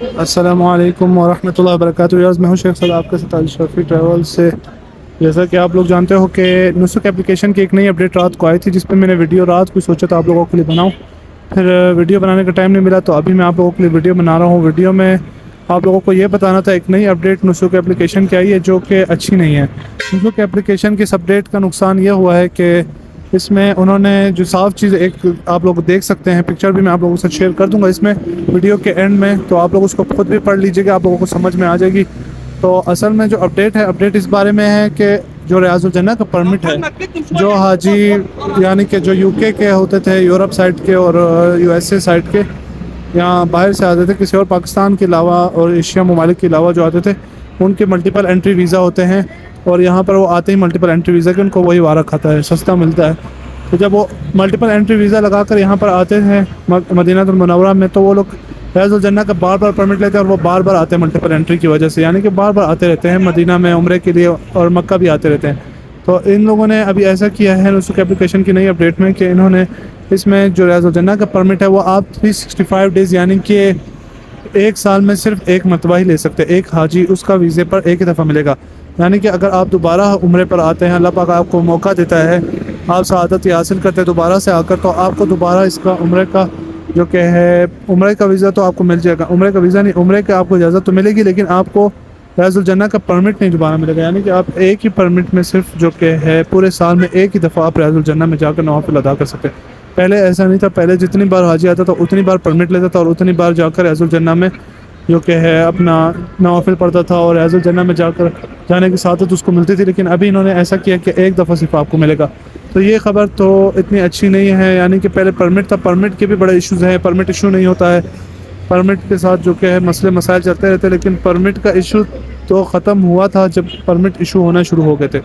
السلام علیکم ورحمۃ اللہ وبرکاتہ. یاز میں ہوں شیخ صاحب آپ کے ساتھ شفیع ٹریول سے. جیسا کہ آپ لوگ جانتے ہو کہ نسخ اپلیکیشن کی ایک نئی اپڈیٹ رات کو آئی تھی، جس پہ میں نے ویڈیو رات کو سوچا تھا آپ لوگوں کے لیے بناؤں. پھر ویڈیو بنانے کا ٹائم نہیں ملا تو ابھی میں آپ لوگوں کے لیے ویڈیو بنا رہا ہوں. ویڈیو میں آپ لوگوں کو یہ بتانا تھا ایک نئی اپڈیٹ نسخ اپلیکیشن کی آئی ہے جو کہ اچھی نہیں ہے. نسخ اپلیکیشن کی اس اپڈیٹ کا نقصان یہ ہوا ہے کہ اس میں انہوں نے جو صاف چیز ایک آپ لوگ دیکھ سکتے ہیں، پکچر بھی میں آپ لوگوں سے شیئر کر دوں گا اس میں ویڈیو کے اینڈ میں، تو آپ لوگ اس کو خود بھی پڑھ لیجیے گا، آپ لوگوں کو سمجھ میں آ جائے گی. تو اصل میں جو اپڈیٹ ہے، اپڈیٹ اس بارے میں ہے کہ جو ریاض الجنہ کا پرمٹ ہے، جو حاجی یعنی کہ جو یو کے ہوتے تھے، یورپ سائڈ کے اور یو ایس اے سائڈ کے، یہاں باہر سے آتے تھے کسی اور پاکستان کے علاوہ اور ایشیا ممالک کے علاوہ جو آتے تھے، ان کے ملٹیپل انٹری ویزا ہوتے ہیں. اور یہاں پر وہ آتے ہی ملٹیپل انٹری ویزا کہ ان کو وہی وارہ کھاتا ہے، سستا ملتا ہے. تو جب وہ ملٹیپل انٹری ویزا لگا کر یہاں پر آتے ہیں مدینہ المنورہ میں، تو وہ لوگ ریاض الجنہ کا بار بار پرمٹ لیتے ہیں اور وہ بار بار آتے ہیں ملٹیپل انٹری کی وجہ سے، یعنی کہ بار بار آتے رہتے ہیں مدینہ میں عمرے کے لیے اور مکہ بھی آتے رہتے ہیں. تو ان لوگوں نے ابھی ایسا کیا ہے نسخ اپلیکیشن کی نئی اپڈیٹ میں کہ انہوں نے اس میں جو ریاض الجنہ کا پرمٹ ہے وہ آپ 365 ڈیز یعنی کہ ایک سال میں صرف ایک مرتبہ ہی لے سکتے ہیں. ایک حاجی اس کا ویزے پر ایک ہی دفعہ ملے گا. یعنی کہ اگر آپ دوبارہ عمرے پر آتے ہیں، اللہ پاک آپ کو موقع دیتا ہے، آپ سعادت حاصل کرتے ہیں دوبارہ سے آ کر، تو آپ کو دوبارہ اس کا عمرے کا جو کہ ہے عمرے کا ویزا تو آپ کو مل جائے گا. عمرے کا ویزا نہیں، عمرے کا آپ کو اجازت تو ملے گی، لیکن آپ کو ریاض الجنہ کا پرمٹ نہیں دوبارہ ملے گا. یعنی کہ آپ ایک ہی پرمٹ میں صرف جو کہ ہے پورے سال میں ایک ہی دفعہ آپ ریاض الجنہ میں جا کر نوافل ادا کر سکتے ہیں. پہلے ایسا نہیں تھا، پہلے جتنی بار حاجی آتا تھا اتنی بار پرمٹ لیتا تھا اور اتنی بار جا کر ریاض الجنہ میں جو کہ ہے اپنا نوافل پڑھتا تھا اور ریاض الجنہ میں جا کر جانے کی سعادت اس کو ملتی تھی. لیکن ابھی انہوں نے ایسا کیا کہ ایک دفعہ صرف آپ کو ملے گا. تو یہ خبر تو اتنی اچھی نہیں ہے. یعنی کہ پہلے پرمٹ تھا، پرمٹ کے بھی بڑے ایشوز ہیں، پرمٹ ایشو نہیں ہوتا ہے، پرمٹ کے ساتھ جو کہ ہے مسئلے مسائل چلتے رہتے، لیکن پرمٹ کا ایشو تو ختم ہوا تھا جب پرمٹ ایشو ہونا شروع ہو گئے تھے.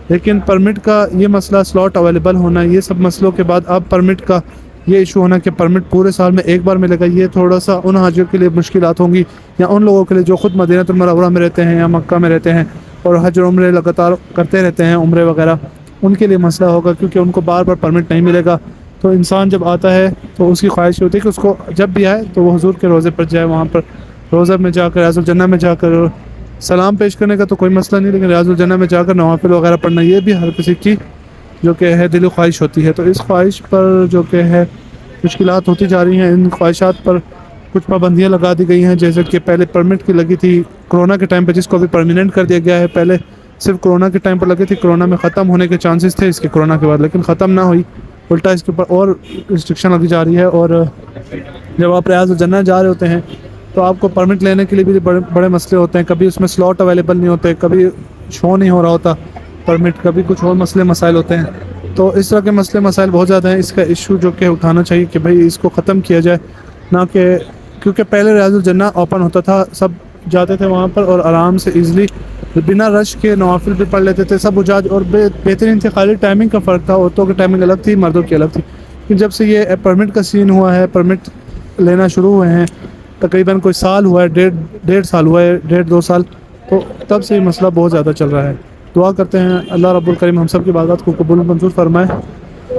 لیکن پرمٹ کا یہ مسئلہ سلاٹ اویلیبل ہونا، یہ سب مسئلوں کے بعد اب پرمٹ کا یہ ایشو ہونا کہ پرمٹ پورے سال میں ایک بار ملے گا، یہ تھوڑا سا ان حاجیوں کے لیے مشکلات ہوں گی، یا ان لوگوں کے لیے جو خود مدینہ المنورہ میں رہتے ہیں یا مکہ میں رہتے ہیں اور حج اور عمرے لگاتار کرتے رہتے ہیں، عمرے وغیرہ، ان کے لیے مسئلہ ہوگا کیونکہ ان کو بار بار پرمٹ نہیں ملے گا. تو انسان جب آتا ہے تو اس کی خواہش ہوتی ہے کہ اس کو جب بھی آئے تو وہ حضور کے روضے پر جائے، وہاں پر روضہ میں جا کر ریاض الجنہ میں جا کر سلام پیش کرنے کا تو کوئی مسئلہ نہیں، لیکن ریاض الجنہ میں جا کر نوافل وغیرہ پڑھنا یہ بھی ہر کسی کی جو کہ ہے دل و خواہش ہوتی ہے. تو اس خواہش پر جو کہ ہے مشکلات ہوتی جا رہی ہیں. ان خواہشات پر کچھ پابندیاں لگا دی گئی ہیں، جیسے کہ پہلے پرمٹ کی لگی تھی کرونا کے ٹائم پہ، جس کو ابھی پرماننٹ کر دیا گیا ہے. پہلے صرف کرونا کے ٹائم پر لگی تھی، کرونا میں ختم ہونے کے چانسز تھے اس کے کرونا کے بعد، لیکن ختم نہ ہوئی، الٹا اس کے اوپر اور ریسٹرکشن لگی جا رہی ہے. اور جب آپ ریاض الجنہ جا رہے ہوتے ہیں تو آپ کو پرمٹ لینے کے لیے بھی بڑے بڑے مسئلے ہوتے ہیں. کبھی اس میں سلاٹ اویلیبل نہیں ہوتے، کبھی شو نہیں ہو رہا ہوتا پرمٹ، کبھی کچھ اور مسئلے مسائل ہوتے ہیں. تو اس طرح کے مسئلے مسائل بہت زیادہ ہیں. اس کا ایشو جو کہ اٹھانا چاہیے کہ بھائی اس کو ختم کیا جائے، نہ کہ کیونکہ پہلے ریاض الجنہ اوپن ہوتا تھا، سب جاتے تھے وہاں پر اور آرام سے ایزلی بنا رش کے نوافل بھی پڑھ لیتے تھے سب حجاج، اور بہترین تھے. خالی ٹائمنگ کا فرق تھا، عورتوں کی ٹائمنگ الگ تھی، مردوں کی الگ تھی. لیکن جب سے یہ پرمٹ کا سین ہوا ہے، پرمٹ لینا شروع ہوئے ہیں، تقریباً کوئی سال ہوا ہے، ڈیڑھ سال ہوا ہے، 1.5-2 سال، تو تب سے یہ مسئلہ بہت زیادہ چل رہا ہے. دعا کرتے ہیں اللہ رب الکریم ہم سب کی عبادات کو قبول منظور فرمائے.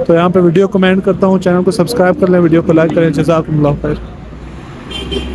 تو یہاں پہ ویڈیو کو میں اینڈ کرتا ہوں، چینل کو سبسکرائب کر لیں، ویڈیو کو لائک کریں. جزاکم اللہ خیر.